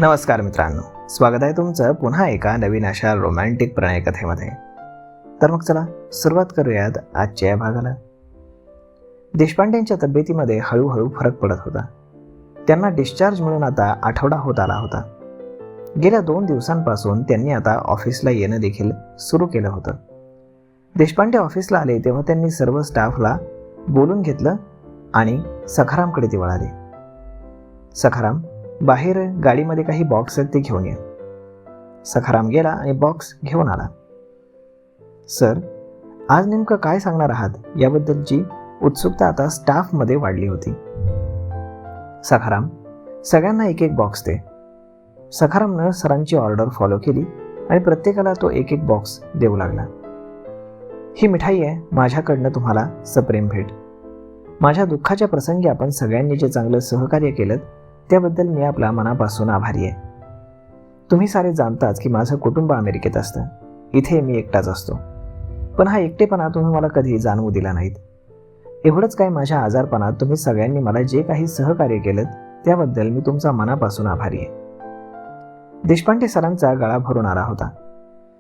नमस्कार मित्रांनो, स्वागत आहे तुमचं पुन्हा एका नवीन अशा रोमॅन्टिक प्रणयकथेमध्ये. तर मग चला सुरुवात करूयात आजच्या या भागाला. देशपांडेंच्या तब्येतीमध्ये हळूहळू फरक पडत होता. त्यांना डिस्चार्ज मिळून आता आठवडा होत आला होता. गेल्या 2 दिवसांपासून त्यांनी आता ऑफिसला येणं देखील सुरू केलं होतं. देशपांडे ऑफिसला आले तेव्हा त्यांनी सर्व स्टाफला बोलून घेतलं आणि सखारामकडे ते वळाले. सखाराम, बाहेर गाडीमध्ये काही बॉक्स आहेत ते घेऊन ये. सखाराम गेला आणि बॉक्स घेऊन आला. सर, आज नेमकं काय सांगणार आहात याबद्दलची उत्सुकता आता स्टाफमध्ये वाढली होती. सखाराम, सगळ्यांना एक एक बॉक्स दे. सखारामनं सरांची ऑर्डर फॉलो केली आणि प्रत्येकाला तो एक एक बॉक्स देऊ लागला. ही मिठाई आहे माझ्याकडनं तुम्हाला सप्रेम भेट. माझ्या दुःखाच्या प्रसंगी आपण सगळ्यांनी जे चांगलं सहकार्य केलं त्याबद्दल मी आपला मनापासून आभारी आहे. तुम्ही सारे जाणताच की माझं कुटुंब अमेरिकेत असतं. इथे मी एकटाच असतो. पण हा एकटेपणा तुम्ही मला कधी जाणवू दिला नाहीत. एवढंच काय, माझ्या आजारपणात तुम्ही सगळ्यांनी मला जे काही सहकार्य केलं त्याबद्दल मी तुमचा मनापासून आभारी आहे. देशपांडे सरांचा गळा भरून आला होता.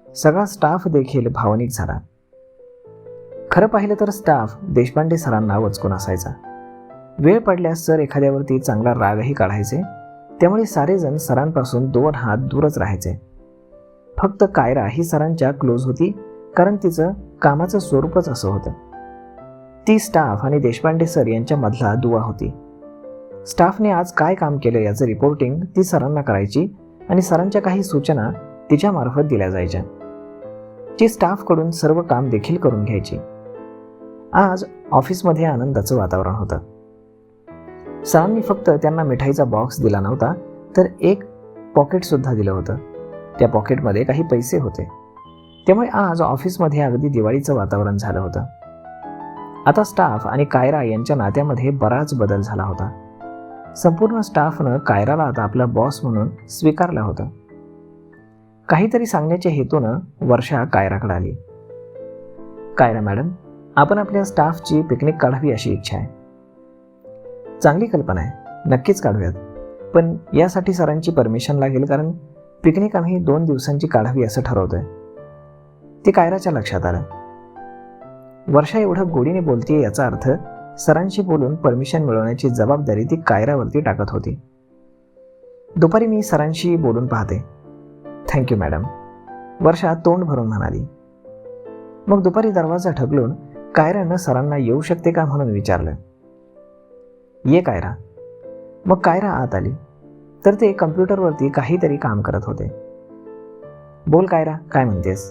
सगळा स्टाफ देखील भावनिक झाला. खरं पाहिलं तर स्टाफ देशपांडे सरांना वचकून असायचा. वेळ पडल्यास सर एखाद्यावरती चांगला रागही काढायचे. त्यामुळे सारेजण सरांपासून 2 हात दूरच राहायचे. फक्त कायरा ही सरांच्या क्लोज होती, कारण तिचं कामाचं स्वरूपच असं होतं. ती स्टाफ आणि देशपांडे सर यांच्या मधला दुवा होती. स्टाफने आज काय काम केलं याचं रिपोर्टिंग ती सरांना करायची आणि सरांच्या काही सूचना तिच्यामार्फत दिल्या जायच्या. ती स्टाफकडून सर्व काम देखील करून घ्यायची. आज ऑफिसमध्ये आनंदाचं वातावरण होतं. सरांनी फक्त त्यांना मिठाईचा बॉक्स दिला नव्हता, तर एक पॉकेटसुद्धा दिलं होतं. त्या पॉकेटमध्ये काही पैसे होते. त्यामुळे आज ऑफिसमध्ये अगदी दिवाळीचं वातावरण झालं होतं. आता स्टाफ आणि कायरा यांच्या नात्यामध्ये बराच बदल झाला होता. संपूर्ण स्टाफनं कायराला आता आपला बॉस म्हणून स्वीकारलं होतं. काहीतरी सांगण्याच्या हेतूनं वर्षा कायराकडे आली. कायरा मॅडम, आपण आपल्या स्टाफची पिकनिक काढावी अशी इच्छा आहे. चांगली कल्पना आहे, नक्कीच काढूयात. पण यासाठी सरांची परमिशन लागेल, कारण पिकनिक आम्ही 2 दिवसांची काढावी असं ठरवतोय. ते कायराच्या लक्षात आलं. वर्षा एवढं गोडीने बोलतीये याचा अर्थ सरांशी बोलून परमिशन मिळवण्याची जबाबदारी ती कायरावरती टाकत होती. दुपारी मी सरांशी बोलून पाहते. थँक्यू मॅडम, वर्षा तोंड भरून म्हणाली. मग दुपारी दरवाजा ठगलून कायरानं सरांना येऊ शकते का म्हणून विचारलं. ये कायरा. मग कायरा आत आली तर ते कम्प्युटरवरती काहीतरी काम करत होते. बोल कायरा, काय म्हणतेस?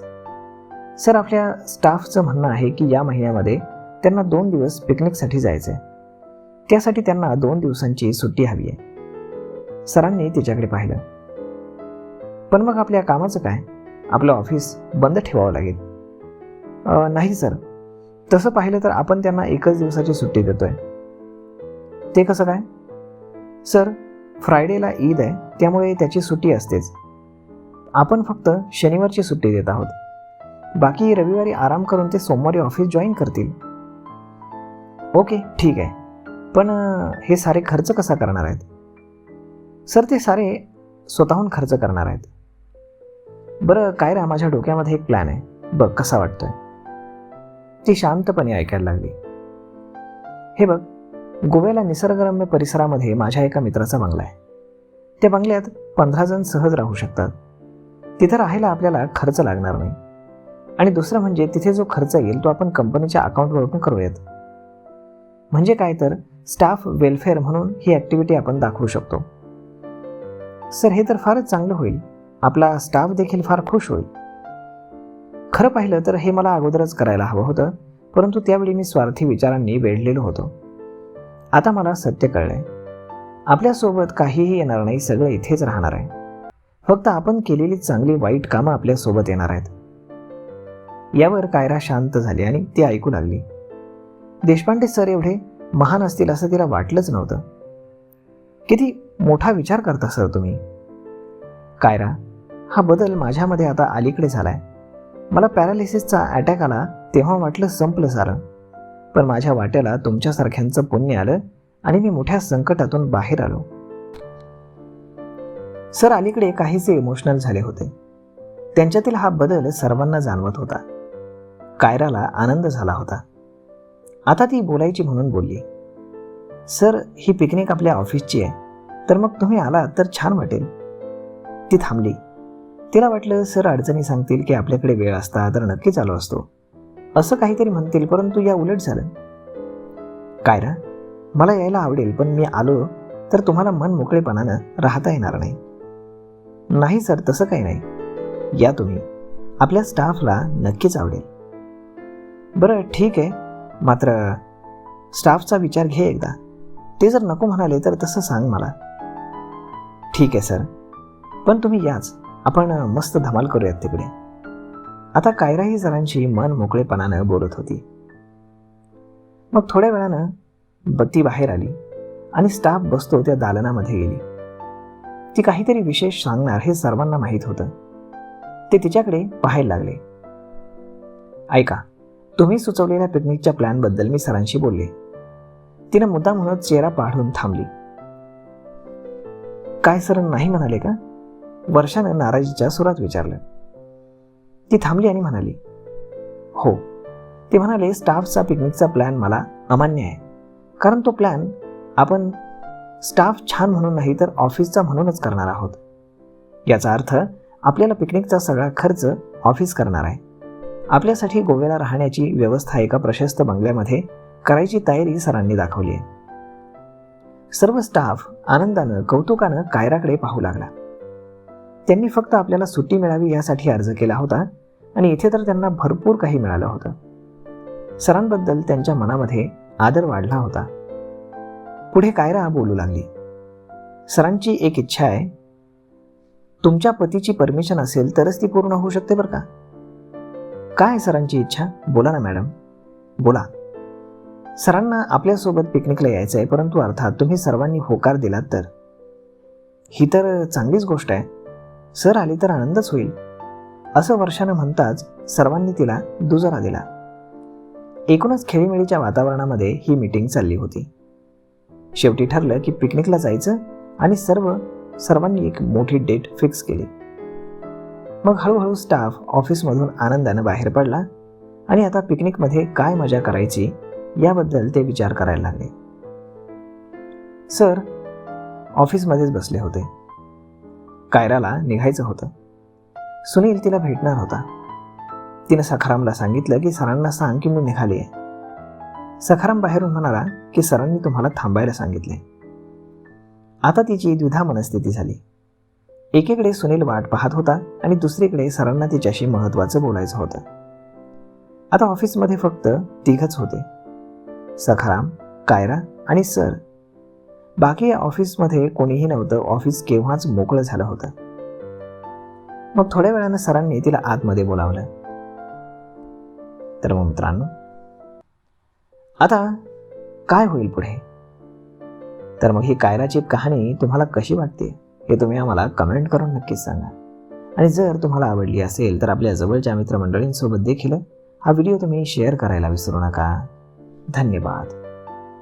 सर, आपल्या स्टाफचं म्हणणं आहे की या महिन्यामध्ये त्यांना 2 दिवस पिकनिकसाठी जायचंय. त्यासाठी त्यांना 2 दिवसांची सुट्टी हवी आहे. सरांनी तिच्याकडे पाहिलं. पण मग आपल्या कामाचं काय? आपलं ऑफिस बंद ठेवावं लागेल. नाही सर, तसं पाहिलं तर आपण त्यांना 1च दिवसाची सुट्टी देतोय. ते कसं काय? सर, फ्रायडेला ईद आहे, त्यामुळे त्याची सुट्टी असतेच. आपण फक्त शनिवारची सुट्टी देत आहोत. बाकी रविवारी आराम करून ते सोमवारी ऑफिस जॉईन करतील. ओके, ठीक आहे. पण हे सारे खर्च कसा करणार आहेत? सर, ते सारे स्वतःहून खर्च करणार आहेत. बरं कायरा, माझ्या डोक्यामध्ये एक प्लॅन आहे, बघ कसा वाटतोय. ती शांतपणे ऐकायला लागली. हे बघ, गोव्याला निसर्गरम्य परिसरामध्ये माझ्या एका मित्राचा बंगला आहे. त्या बंगल्यात 15 जण सहज राहू शकतात. तिथे राहायला आपल्याला खर्च लागणार नाही. आणि दुसरं म्हणजे तिथे जो खर्च येईल तो आपण कंपनीच्या अकाउंटवरून करूयात. म्हणजे काय तर स्टाफ वेलफेअर म्हणून ही ॲक्टिव्हिटी आपण दाखवू शकतो. सर, हे तर फारच चांगलं होईल. आपला स्टाफ देखील फार खुश होईल. खरं पाहिलं तर हे मला अगोदरच करायला हवं होतं, परंतु त्यावेळी मी स्वार्थी विचारांनी वेढलेलो होतो. आता मला सत्य कळलंय. आपल्यासोबत काहीही येणार नाही, सगळं इथेच राहणार आहे. फक्त आपण केलेली चांगली वाईट कामं आपल्यासोबत येणार आहेत. यावर कायरा शांत झाली आणि ती ऐकू लागली. देशपांडे सर एवढे महान असतील असं तिला वाटलंच नव्हतं. किती मोठा विचार करता सर तुम्ही. कायरा, हा बदल माझ्यामध्ये आता अलीकडे झालाय. मला पॅरालिसिसचा अटॅक आला तेव्हा वाटलं संपलं सारं. पण माझ्या वाट्याला तुमच्यासारख्यांचं पुण्य आलं आणि मी मोठ्या संकटातून बाहेर आलो. सर अलीकडे काहीसे इमोशनल झाले होते. त्यांच्यातील हा बदल सर्वांना जाणवत होता. कायराला आनंद झाला होता. आता ती बोलायची म्हणून बोलली, सर ही पिकनिक आपल्या ऑफिसची आहे, तर मग तुम्ही आलात तर छान वाटेल. ती थांबली. तिला वाटलं सर अडचणी सांगतील की आपल्याकडे वेळ असता तर नक्कीच आलो असतो, असं काहीतरी म्हणतील, परंतु या उलट झालं. कायरा, मला यायला आवडेल, पण मी आलो तर तुम्हाला मन मोकळेपणानं राहता येणार नाही. नाही सर, तसं काही नाही, या तुम्ही, आपल्या स्टाफला नक्कीच आवडेल. बरं ठीक आहे, मात्र स्टाफचा विचार घे एकदा. ते जर नको म्हणाले तर तसं सांग मला. ठीक आहे सर, पण तुम्ही याच, आपण मस्त धमाल करूयात तिकडे. आता कायरा ही सरांशी मन मोकळेपणानं बोलत होती. मग थोड्या वेळानं ती बाहेर आली आणि स्टाफ बसतो त्या दालनामध्ये गेली. ती काहीतरी विशेष सांगणार हे सर्वांना माहीत होतं. ते तिच्याकडे पाहायला लागले. ऐका, तुम्ही सुचवलेल्या पिकनिकच्या प्लॅनबद्दल मी सरांशी बोलले. तिनं मुद्दा म्हणत चेहरा पाडून थांबली. काय सर नाही म्हणाले का? वर्षानं नाराजीच्या सुरात विचारलं. ती थांबली आणि म्हणाली, हो. ते म्हणाले, स्टाफचा पिकनिकचा प्लॅन मला अमान्य आहे, कारण तो प्लॅन आपण स्टाफ छान म्हणून नाही तर ऑफिसचा म्हणूनच करणार आहोत. याचा अर्थ आपल्याला पिकनिकचा सगळा खर्च ऑफिस करणार आहे. आपल्यासाठी गोव्याला राहण्याची व्यवस्था एका प्रशस्त बंगल्यामध्ये करायची तयारी सरांनी दाखवली आहे. सर्व स्टाफ आनंदानं कौतुकानं कायराकडे पाहू लागला. त्यांनी फक्त आपल्याला सुट्टी मिळावी यासाठी अर्ज केला होता आणि इथे तर त्यांना भरपूर काही मिळालं होतं. सरांबद्दल त्यांच्या मनामध्ये आदर वाढला होता. पुढे कायरा बोलू लागली, सरांची एक इच्छा आहे. तुमच्या पतीची परमिशन असेल तरच ती पूर्ण होऊ शकते बरं का. काय सरांची इच्छा? बोला ना मॅडम, बोला. सरांना आपल्यासोबत पिकनिकला यायचं आहे, परंतु अर्थात तुम्ही सर्वांनी होकार दिलात तर. ही तर चांगलीच गोष्ट आहे. सर आले तर आनंदच होईल, असं वर्षानं म्हणताच सर्वांनी तिला दुजोरा दिला. एकूणच खेळीमेळीच्या वातावरणामध्ये ही मीटिंग चालली होती. शेवटी ठरलं की पिकनिकला जायचं आणि सर्वांनी एक मोठी डेट फिक्स केली. मग हळूहळू स्टाफ ऑफिसमधून आनंदानं बाहेर पडला आणि आता पिकनिकमध्ये काय मजा करायची याबद्दल ते विचार करायला लागले. सर ऑफिसमध्येच बसले होते. कायराला निघायचं होतं. सुनील तिला भेटणार होता. तिनं सखारामला सांगितलं की सरांना सांग की मी निघाली आहे. सखाराम बाहेरून म्हणाला की सरांनी तुम्हाला थांबायला सांगितले. आता तिची द्विधा मनस्थिती झाली. एकीकडे सुनील वाट पाहत होता आणि दुसरीकडे सरांना तिच्याशी महत्त्वाचं बोलायचं होतं. आता ऑफिसमध्ये फक्त तिघच होते, सखाराम, कायरा आणि सर. बाकी या ऑफिसमध्ये कोणीही नव्हतं. ऑफिस केव्हाच मोकळं झालं होतं. मग थोड्या वेळानं सरांनी तिला आतमध्ये बोलावलं. तर मग मित्रांनो, आता काय होईल पुढे? तर मग ही कायराची कहाणी तुम्हाला कशी वाटते हे तुम्ही आम्हाला कमेंट करून नक्कीच सांगा. आणि जर तुम्हाला आवडली असेल तर आपल्या जवळच्या मित्रमंडळींसोबत देखील हा व्हिडिओ तुम्ही शेअर करायला विसरू नका. धन्यवाद.